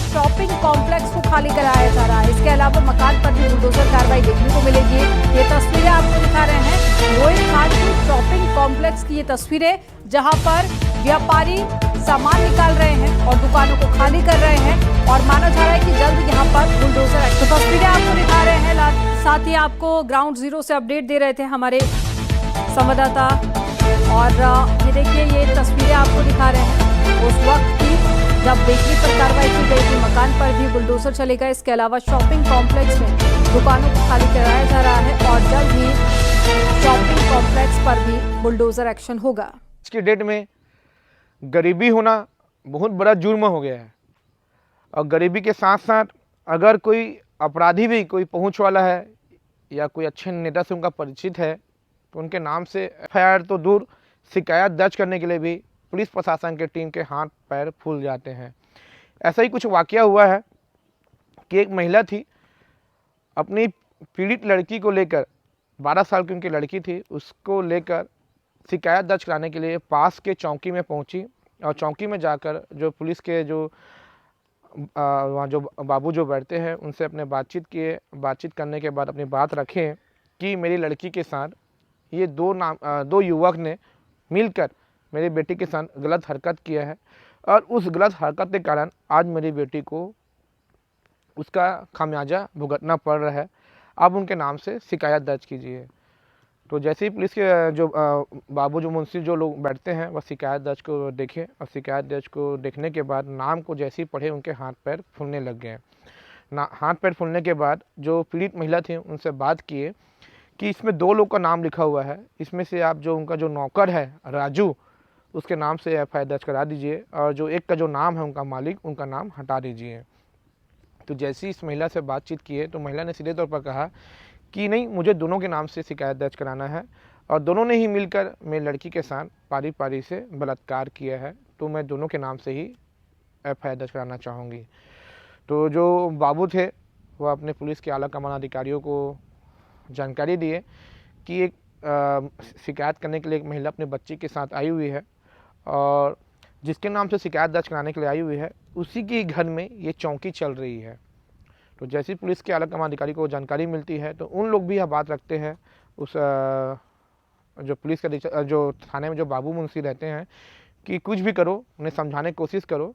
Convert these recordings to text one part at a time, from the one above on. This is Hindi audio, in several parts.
शॉपिंग कॉम्प्लेक्स को खाली कराया जा रहा है। इसके अलावा मकान पर भी बुलडोजर कार्रवाई देखने को मिलेगी। ये तस्वीरें आपको दिखा रहे हैं मोहित खानपुर शॉपिंग कॉम्प्लेक्स की ये तस्वीरें, जहां पर व्यापारी सामान निकाल रहे हैं और दुकानों को खाली कर रहे हैं और माना जा रहा है कि जल्द यहां पर बुलडोजर एक्शन। तो तस्वीरें आपको दिखा रहे हैं, साथ ही आपको ग्राउंड जीरो से अपडेट दे रहे थे हमारे संवाददाता। और ये देखिए, ये तस्वीरें आपको दिखा रहे हैं उस वक्त की जब बेकरी पर कार्रवाई की गई थी। मकान पर भी बुलडोजर चलेगा। इसके अलावा शॉपिंग कॉम्प्लेक्स में दुकानों को खाली कराया जा रहा है और जल्द ही शॉपिंग कॉम्प्लेक्स पर भी बुलडोजर एक्शन होगा। आज की डेट में गरीबी होना बहुत बड़ा जुर्म हो गया है और गरीबी के साथ साथ अगर कोई अपराधी भी कोई पहुंच वाला है या कोई अच्छे नेता से उनका परिचित है तो उनके नाम से एफआईआर तो दूर, शिकायत दर्ज करने के लिए भी पुलिस प्रशासन के टीम के हाथ पैर फूल जाते हैं। ऐसा ही कुछ वाकया हुआ है कि एक महिला थी, अपनी पीड़ित लड़की को लेकर, 12 साल की उनकी लड़की थी, उसको लेकर शिकायत दर्ज कराने के लिए पास के चौकी में पहुंची और चौकी में जाकर जो पुलिस के जो वहाँ जो बाबू जो बैठते हैं उनसे अपने बातचीत करने के बाद अपनी बात रखें कि मेरी लड़की के साथ ये दो युवक ने मिलकर मेरी बेटी के साथ गलत हरकत किया है और उस गलत हरकत के कारण आज मेरी बेटी को उसका खामियाजा भुगतना पड़ रहा है। आप उनके नाम से शिकायत दर्ज कीजिए। तो जैसे ही पुलिस के जो बाबू जो मुंशी जो लोग बैठते हैं वह शिकायत दर्ज को देखे और शिकायत दर्ज को देखने के बाद नाम को जैसे ही पढ़े उनके हाथ पैर फूलने लग गए। हाथ पैर फूलने के बाद जो पीड़ित महिला थी उनसे बात किए कि इसमें 2 लोग का नाम लिखा हुआ है, इसमें से आप जो उनका जो नौकर है राजू, उसके नाम से एफआईआर दर्ज करा दीजिए और जो एक का जो नाम है उनका मालिक, उनका नाम हटा दीजिए। तो जैसे ही इस महिला से बातचीत किए तो महिला ने सीधे तौर पर कहा कि नहीं, मुझे दोनों के नाम से शिकायत दर्ज कराना है और दोनों ने ही मिलकर मेरी लड़की के साथ पारी पारी से बलात्कार किया है, तो मैं दोनों के नाम से ही एफआईआर दर्ज कराना चाहूँगी। तो जो बाबू थे वह अपने पुलिस के आला कमान अधिकारियों को जानकारी दिए कि एक शिकायत करने के लिए एक महिला अपने बच्ची के साथ आई हुई है और जिसके नाम से शिकायत दर्ज कराने के लिए आई हुई है उसी के घर में ये चौकी चल रही है। तो जैसे ही पुलिस के आला कमान अधिकारी को जानकारी मिलती है तो उन लोग भी यह बात रखते हैं उस जो पुलिस के जो थाने में जो बाबू मुंशी रहते हैं कि कुछ भी करो, उन्हें समझाने की कोशिश करो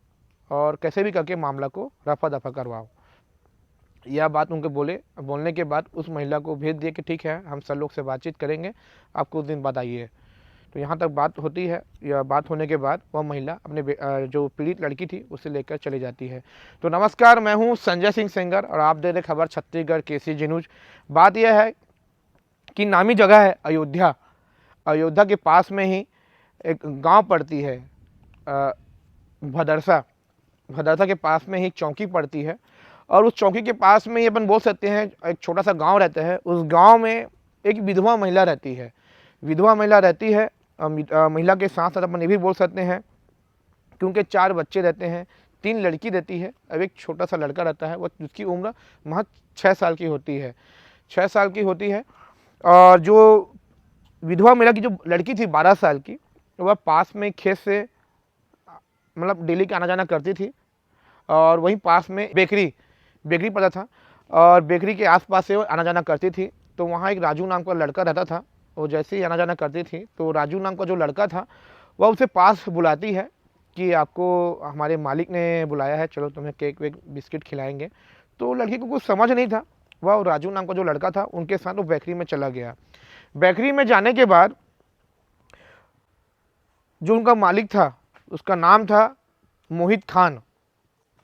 और कैसे भी करके मामला को रफा दफा करवाओ। यह बात उनके बोलने के बाद उस महिला को भेज दिए कि ठीक है, हम सर लोग से बातचीत करेंगे, आप कुछ दिन बाद आइए। तो यहाँ तक बात होती है। यह बात होने के बाद वह महिला अपने जो पीड़ित लड़की थी उसे लेकर चली जाती है। तो नमस्कार, मैं हूँ संजय सिंह सेंगर और आप दे रहे खबर छत्तीसगढ़ केसीजी न्यूज। बात यह है कि नामी जगह है अयोध्या। अयोध्या के पास में ही एक गांव पड़ती है भदरसा। भदरसा के पास में ही एक चौकी पड़ती है और उस चौकी के पास में ये अपन बोल सकते हैं एक छोटा सा गांव रहता है। उस गांव में एक विधवा महिला रहती है। विधवा महिला रहती है। महिला के साथ साथ अपन ये भी बोल सकते हैं क्योंकि 4 बच्चे रहते हैं, 3 लड़की रहती है, अब एक छोटा सा लड़का रहता है, वो जिसकी उम्र महज 6 साल की होती है। 6 साल की होती है और जो विधवा महिला की जो लड़की थी 12 साल की, वह पास में खेत से मतलब डेली का आना जाना करती थी और वहीं पास में बेकरी पड़ा था और बेकरी के आसपास से वो आना जाना करती थी। तो वहाँ एक राजू नाम का लड़का रहता था। वो जैसे ही आना जाना करती थी तो राजू नाम का जो लड़का था वह उसे पास बुलाती है कि आपको हमारे मालिक ने बुलाया है, चलो तुम्हें केक वेक बिस्किट खिलाएंगे। तो लड़की को कुछ समझ नहीं था। वह राजू नाम का जो लड़का था उनके साथ वो बेकरी में चला गया। बेकरी में जाने के बाद जो उनका मालिक था उसका नाम था मोहित खान,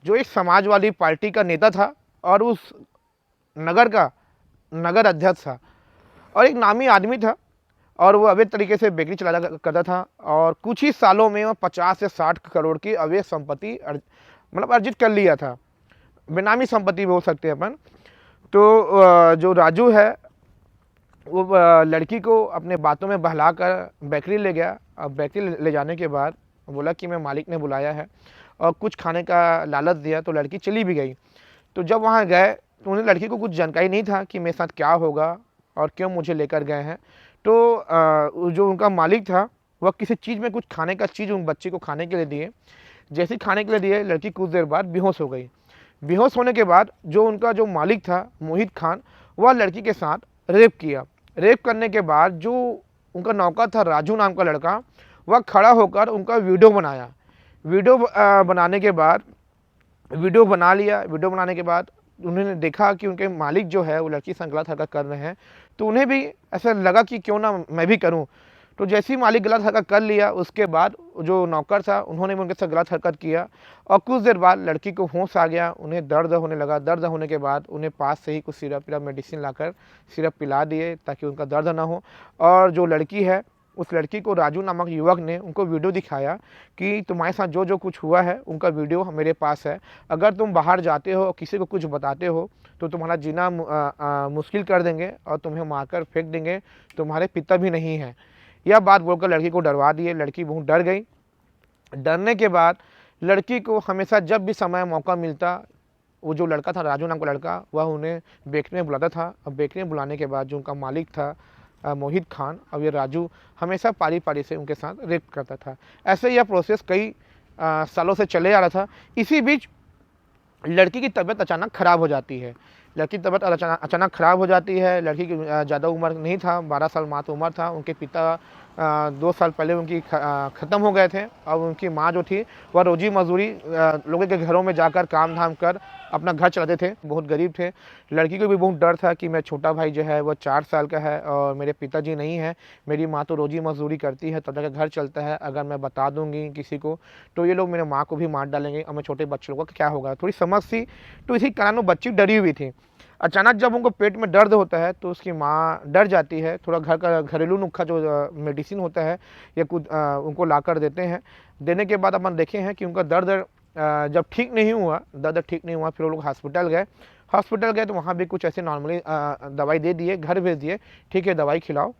जो एक समाजवादी पार्टी का नेता था और उस नगर का नगर अध्यक्ष था और एक नामी आदमी था और वो अवैध तरीके से बेकरी चलाया करता था और कुछ ही सालों में वो 50 से 60 करोड़ की अवैध संपत्ति अर्जित कर लिया था। बेनामी संपत्ति बोल सकते हैं अपन। तो जो राजू है वो लड़की को अपने बातों में बहलाकर बेकरी ले गया। अब बेकरी ले जाने के बाद बोला कि मैं मालिक ने बुलाया है और कुछ खाने का लालच दिया, तो लड़की चली भी गई। तो जब वहाँ गए तो उन्हें लड़की को कुछ जानकारी नहीं था कि मेरे साथ क्या होगा और क्यों मुझे लेकर गए हैं। तो जो उनका मालिक था वह किसी चीज़ में कुछ खाने का चीज़ उन बच्चे को खाने के लिए दिए। जैसे ही खाने के लिए दिए, लड़की कुछ देर बाद बेहोश हो गई। बेहोश होने के बाद जो उनका जो मालिक था मोहित खान, वह लड़की के साथ रेप किया। रेप करने के बाद जो उनका नौकर था राजू नाम का लड़का, वह खड़ा होकर उनका वीडियो बनाया। वीडियो बनाने के बाद वीडियो बना लिया। वीडियो बनाने के बाद उन्होंने देखा कि उनके मालिक जो है वो लड़की से गलत हरकत कर रहे हैं, तो उन्हें भी ऐसा लगा कि क्यों ना मैं भी करूं। तो जैसे ही मालिक गलत हरकत कर लिया, उसके बाद जो नौकर था उन्होंने भी उनके साथ गलत हरकत किया और कुछ देर बाद लड़की को होश आ गया, उन्हें दर्द होने लगा। दर्द होने के बाद उन्हें पास से ही कुछ सिरप मेडिसिन लाकर सिरप पिला दिए ताकि उनका दर्द ना हो। और जो लड़की है, उस लड़की को राजू नामक युवक ने उनको वीडियो दिखाया कि तुम्हारे साथ जो जो कुछ हुआ है उनका वीडियो मेरे पास है। अगर तुम बाहर जाते हो, किसी को कुछ बताते हो, तो तुम्हारा जीना मुश्किल कर देंगे और तुम्हें मारकर फेंक देंगे, तुम्हारे पिता भी नहीं है। यह बात बोलकर लड़की को डरवा दिए। लड़की बहुत डर गई। डरने के बाद लड़की को हमेशा जब भी समय मौका मिलता, वो जो लड़का था राजू नाम का लड़का, वह उन्हें बेकरी में बुलाता था। अब बेकरी में बुलाने के बाद जो उनका मालिक था मोहित खान, अब ये राजू हमेशा पारी पारी से उनके साथ रेप करता था। ऐसे यह प्रोसेस कई सालों से चले आ रहा था। इसी बीच लड़की की तबीयत अचानक ख़राब हो जाती है। लड़की की तबीयत अचानक ख़राब हो जाती है। लड़की की ज़्यादा उम्र नहीं था, 12 साल मात्र उम्र था। उनके पिता 2 साल पहले उनकी ख़त्म हो गए थे। अब उनकी माँ जो थी वह रोजी मजदूरी लोगों के घरों में जाकर काम धाम कर अपना घर चलाते थे, बहुत गरीब थे। लड़की को भी बहुत डर था कि मैं छोटा भाई जो है वो 4 साल का है और मेरे पिताजी नहीं है, मेरी माँ तो रोजी मजदूरी करती है तब जाकर घर चलता है। अगर मैं बता दूंगी किसी को तो ये लोग मेरे माँ को भी मार डालेंगे और मैं छोटे बच्चे लोगों का क्या होगा। थोड़ी समझ थी, तो इसी कारण वो बच्ची डरी हुई थी। अचानक जब उनको पेट में दर्द होता है तो उसकी माँ डर जाती है। थोड़ा घर का घरेलू नुस्खा जो मेडिसिन होता है या कुछ उनको ला कर देते हैं। देने के बाद अपन देखे हैं कि उनका दर्द जब ठीक नहीं हुआ, फिर वो लोग हॉस्पिटल गए तो वहाँ भी कुछ ऐसे नॉर्मली दवाई दे दिए, घर भेज दिए, ठीक है दवाई खिलाओ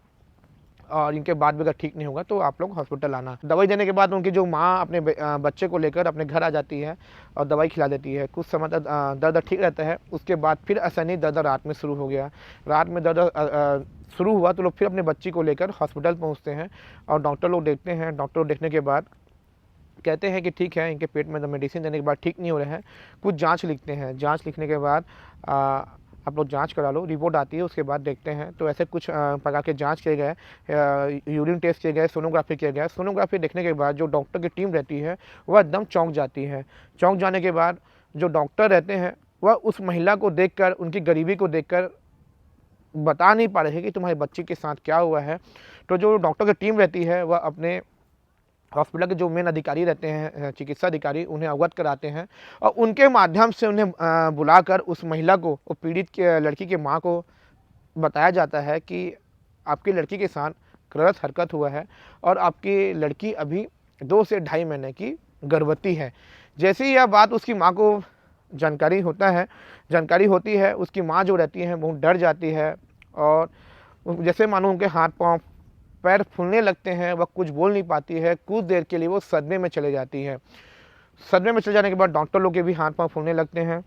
और इनके बाद भी अगर ठीक नहीं होगा तो आप लोग हॉस्पिटल आना। दवाई देने के बाद उनकी जो माँ अपने बच्चे को लेकर अपने घर आ जाती है और दवाई खिला देती है। कुछ समय तक दर्द ठीक रहता है। उसके बाद फिर ऐसा नहीं, दर्द रात में शुरू हो गया। रात में दर्द शुरू हुआ तो लोग फिर अपने बच्ची को लेकर हॉस्पिटल पहुँचते हैं और डॉक्टर लोग देखते हैं। डॉक्टर देखने के बाद कहते हैं कि ठीक है, इनके पेट में मेडिसिन देने के बाद ठीक नहीं हो रहा है। कुछ जांच लिखते हैं। जांच लिखने के बाद आप लोग जांच करा लो, रिपोर्ट आती है, उसके बाद देखते हैं। तो ऐसे कुछ प्रकार के जांच किए गए, यूरिन टेस्ट किए गए, सोनोग्राफी किया गया। सोनोग्राफी देखने के बाद जो डॉक्टर की टीम रहती है वह एकदम चौंक जाती है। चौंक जाने के बाद जो डॉक्टर रहते हैं वह उस महिला को देखकर, उनकी गरीबी को देखकर बता नहीं पा रहे कि तुम्हारे बच्चे के साथ क्या हुआ है। तो जो डॉक्टर की टीम रहती है वह अपने हॉस्पिटल के जो मेन अधिकारी रहते हैं, चिकित्सा अधिकारी, उन्हें अवगत कराते हैं और उनके माध्यम से उन्हें बुलाकर उस महिला को, वो पीड़ित के लड़की की माँ को बताया जाता है कि आपकी लड़की के साथ गलत हरकत हुआ है और आपकी लड़की अभी 2 से ढाई महीने की गर्भवती है। जैसे ही यह बात उसकी माँ को जानकारी होती है, उसकी माँ जो रहती है बहुत डर जाती है और जैसे मानो उनके हाथ पाँव पैर फूलने लगते हैं। वह कुछ बोल नहीं पाती है। कुछ देर के लिए वो सदमे में चले जाती है। सदमे में चले जाने के बाद डॉक्टर लोग के भी हाथ पांव फूलने लगते हैं।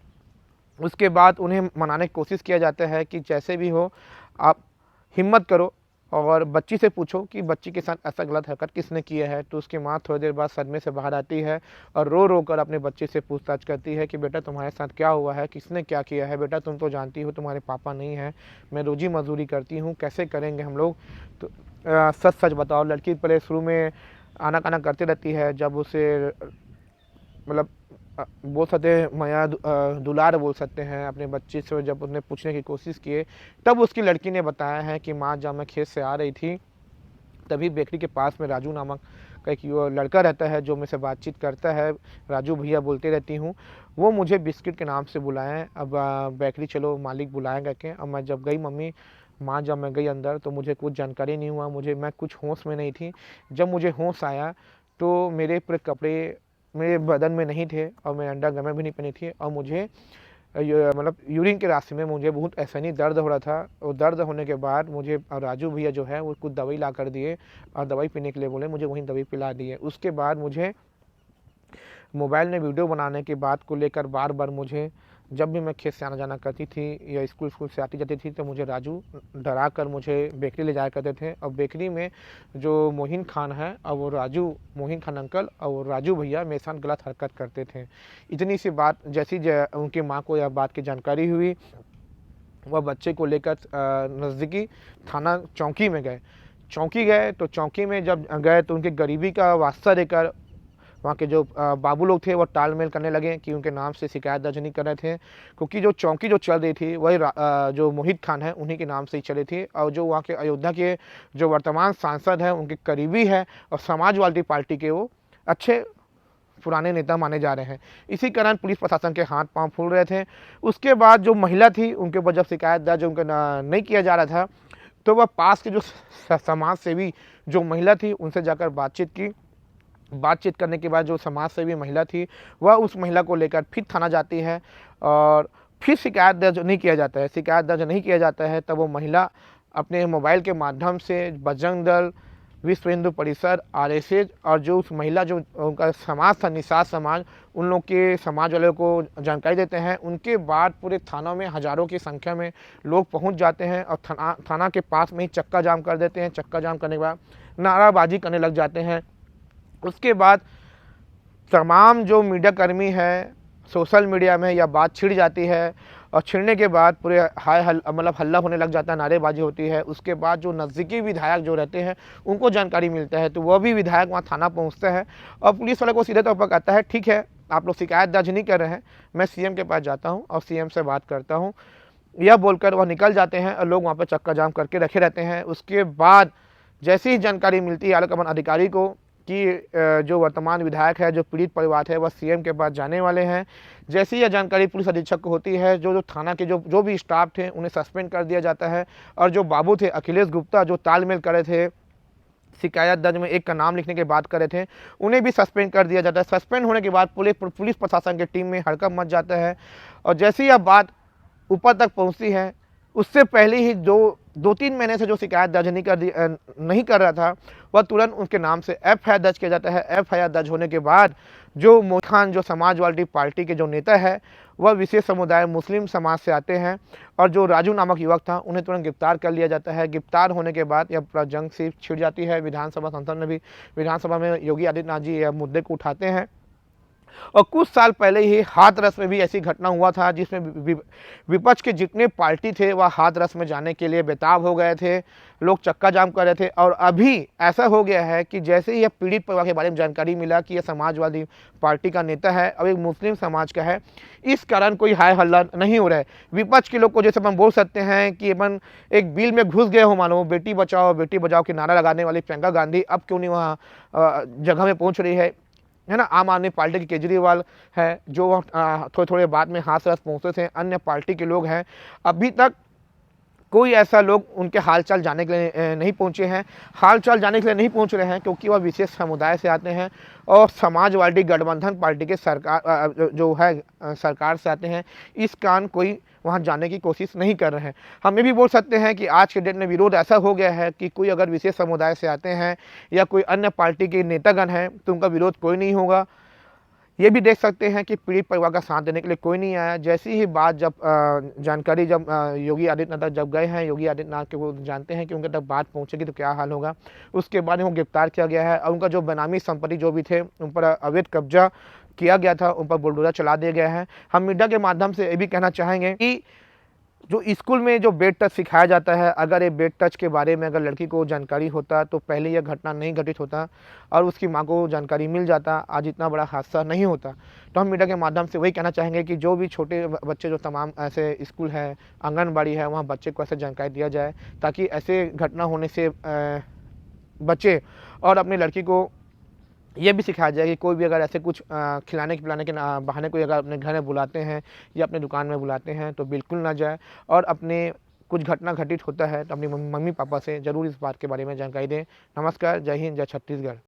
उसके बाद उन्हें मनाने की कोशिश किया जाता है कि जैसे भी हो आप हिम्मत करो और बच्ची से पूछो कि बच्ची के साथ ऐसा गलत हरकत किसने किया है। तो उसकी माँ थोड़ी देर बाद सदमे से बाहर आती है और रो रो कर अपने बच्चे से पूछताछ करती है कि बेटा तुम्हारे साथ क्या हुआ है, किसने क्या किया है। बेटा तुम तो जानती हो तुम्हारे पापा नहीं है, मैं रोजी मजदूरी करती हूँ, कैसे करेंगे हम लोग, तो सच सच बताओ। लड़की पहले शुरू में आना करती रहती है। जब उसे मतलब बोल सकते हैं माया दुलार बोल सकते हैं अपने बच्चे से, जब उसने पूछने की कोशिश किए तब उसकी लड़की ने बताया है कि माँ जब मैं खेत से आ रही थी तभी बेकरी के पास में राजू नामक का एक लड़का रहता है जो मुझसे बातचीत करता है, राजू भैया बोलते रहती हूँ, वो मुझे बिस्किट के नाम से बुलाएं। अब बेकरी चलो मालिक बुलाएंगे के। अब मैं जब गई मम्मी माँ, जब मैं गई अंदर तो मुझे कुछ जानकारी नहीं हुआ, मैं कुछ होश में नहीं थी। जब मुझे होश आया तो मेरे पूरे कपड़े मेरे बदन में नहीं थे और मैं अंडरगारमेंट भी नहीं पहनी थी और मुझे मतलब यूरिन के रास्ते में मुझे बहुत ऐसा नहीं दर्द हो रहा था। और दर्द होने के बाद मुझे राजू भैया जो है वो कुछ दवाई ला कर दिए और दवाई पीने के लिए बोले, मुझे वहीं दवाई पिला दी है। उसके बाद मुझे मोबाइल में वीडियो बनाने की बात को लेकर बार बार मुझे, जब भी मैं खेत से आना जाना करती थी या स्कूल से आती जाती थी, तो मुझे राजू डरा कर मुझे बेकरी ले जाया करते थे। और बेकरी में जो मोहिन खान है और वो राजू, मोहिन खान अंकल और वो राजू भैया मेरे साथ गलत हरकत करते थे। इतनी सी बात जैसी उनकी माँ को यह बात की जानकारी हुई, वह बच्चे को लेकर नज़दीकी थाना चौकी में गए। चौकी गए तो चौकी में जब गए तो उनके गरीबी का वास्ता देकर वहाँ के जो बाबू लोग थे वो तालमेल करने लगे कि उनके नाम से शिकायत दर्ज नहीं कर रहे थे, क्योंकि जो चौकी जो चल रही थी वही जो मोहित खान है उन्हीं के नाम से ही चली थी। और जो वहाँ के अयोध्या के जो वर्तमान सांसद हैं उनके करीबी है और समाजवादी पार्टी के वो अच्छे पुराने नेता माने जा रहे हैं। इसी कारण पुलिस प्रशासन के हाथ पांव फूल रहे थे। उसके बाद जो महिला थी उनके ऊपर जब शिकायत दर्ज उनका नहीं किया जा रहा था, तो वह पास के जो समाज सेवी जो महिला थी उनसे जाकर बातचीत की। बातचीत करने के बाद जो समाज सेवी महिला थी वह उस महिला को लेकर फिर थाना जाती है और फिर शिकायत दर्ज नहीं किया जाता है। शिकायत दर्ज नहीं किया जाता है तब वो महिला अपने मोबाइल के माध्यम से बजरंग दल, विश्व हिंदू परिषद, आरएसएस और जो उस महिला जो उनका समाज था निषाद समाज, उन लोग के समाज वालों को जानकारी देते हैं। उनके बाद पूरे थानों में हज़ारों की संख्या में लोग पहुंच जाते हैं और थाना के पास में ही चक्का जाम कर देते हैं। चक्का जाम करने के बाद नाराबाजी करने लग जाते हैं। उसके बाद तमाम जो मीडिया कर्मी है सोशल मीडिया में यह बात छिड़ जाती है और छिड़ने के बाद पूरे मतलब हल्ला होने लग जाता है, नारेबाजी होती है। उसके बाद जो नज़दीकी विधायक जो रहते हैं उनको जानकारी मिलता है तो वह भी विधायक वहाँ थाना पहुँचते हैं और पुलिस वाले को सीधे तौर पर कहता है ठीक है आप लोग शिकायत दर्ज नहीं कर रहे हैं, मैं सीएम के पास जाता हूँ और सीएम से बात करता हूँ। यह बोलकर वह निकल जाते हैं और लोग वहाँ पर चक्का जाम करके रखे रहते हैं। उसके बाद जैसी ही जानकारी मिलती है आलाकमान अधिकारी को कि जो वर्तमान विधायक है, जो पीड़ित परिवार है, वह सीएम के पास जाने वाले हैं, जैसी यह जानकारी पुलिस अधीक्षक को होती है, जो थाना के जो भी स्टाफ थे उन्हें सस्पेंड कर दिया जाता है। और जो बाबू थे अखिलेश गुप्ता जो तालमेल कर रहे थे, शिकायत दर्ज में एक का नाम लिखने की बात कर रहे थे, उन्हें भी सस्पेंड कर दिया जाता है। सस्पेंड होने के बाद पुलिस प्रशासन की टीम में हड़कंप मच जाता है और जैसी यह बात ऊपर तक पहुँचती है उससे पहले ही जो 2-3 महीने से जो शिकायत दर्ज नहीं कर रहा था वह तुरंत उनके नाम से एफआईआर दर्ज किया जाता है। एफआईआर दर्ज होने के बाद जो मोहित खान जो समाजवादी पार्टी के जो नेता है वह विशेष समुदाय मुस्लिम समाज से आते हैं और जो राजू नामक युवक था उन्हें तुरंत गिरफ्तार कर लिया जाता है। गिरफ्तार होने के बाद यह जंग से छिड़ जाती है। विधानसभा संसद में भी विधानसभा में योगी आदित्यनाथ जी यह मुद्दे को उठाते हैं और कुछ साल पहले ही हाथरस में भी ऐसी घटना हुआ था जिसमें विपक्ष के जितने पार्टी थे वह हाथरस में जाने के लिए बेताब हो गए थे, लोग चक्का जाम कर रहे थे। और अभी ऐसा हो गया है कि जैसे ही यह पीड़ित परिवार के बारे में जानकारी मिला कि यह समाजवादी पार्टी का नेता है और एक मुस्लिम समाज का है, इस कारण कोई हाय हल्ला नहीं हो रहा है। विपक्ष के लोग को जैसे हम बोल सकते हैं कि अपन एक बिल में घुस गए हो, मानो बेटी बचाओ के नारा लगाने वाली प्रियंका गांधी अब क्यों नहीं वहाँ जगह में पहुँच रही है ना। आम आदमी पार्टी के केजरीवाल है जो थोड़े बाद में हाथरस पहुँचते थे, अन्य पार्टी के लोग हैं, अभी तक कोई ऐसा लोग उनके हालचाल जाने के लिए नहीं पहुँचे हैं। हालचाल जाने के लिए नहीं पहुँच रहे हैं क्योंकि वह विशेष समुदाय से आते हैं और समाजवादी गठबंधन पार्टी के सरकार से आते हैं। इस कारण कोई वहाँ जाने की कोशिश नहीं कर रहे हैं। हम ये भी बोल सकते हैं कि आज के डेट में विरोध ऐसा हो गया है कि कोई अगर विशेष समुदाय से आते हैं या कोई अन्य पार्टी के नेतागण हैं तो उनका विरोध कोई नहीं होगा। ये भी देख सकते हैं कि पीड़ित परिवार का साथ देने के लिए कोई नहीं आया। जैसी ही बात जानकारी योगी आदित्यनाथ जब गए हैं, योगी आदित्यनाथ के वो जानते हैं कि उनके तक बात पहुंचेगी तो क्या हाल होगा। उसके बाद उनको गिरफ्तार किया गया है और उनका जो बेनामी संपत्ति जो भी थे उन पर अवैध कब्जा किया गया था, उन पर बुलडोजर चला दिया गया है। हम मीडिया के माध्यम से ये भी कहना चाहेंगे कि जो स्कूल में जो बेड टच सिखाया जाता है, अगर ये बेड टच के बारे में अगर लड़की को जानकारी होता तो पहले यह घटना नहीं घटित होता और उसकी माँ को जानकारी मिल जाता, आज इतना बड़ा हादसा नहीं होता। तो हम मीडिया के माध्यम से वही कहना चाहेंगे कि जो भी छोटे बच्चे जो तमाम ऐसे स्कूल है, आंगनबाड़ी है, वहाँ बच्चे को ऐसे जानकारी दिया जाए ताकि ऐसे घटना होने से बचे और अपनी लड़की को ये भी सिखाया जाए कि कोई भी अगर ऐसे कुछ खिलाने पिलाने के बहाने कोई अगर अपने घर में बुलाते हैं या अपने दुकान में बुलाते हैं तो बिल्कुल ना जाए और अपने कुछ घटना घटित होता है तो अपनी मम्मी पापा से ज़रूर इस बात के बारे में जानकारी दें। नमस्कार, जय हिंद, जय छत्तीसगढ़।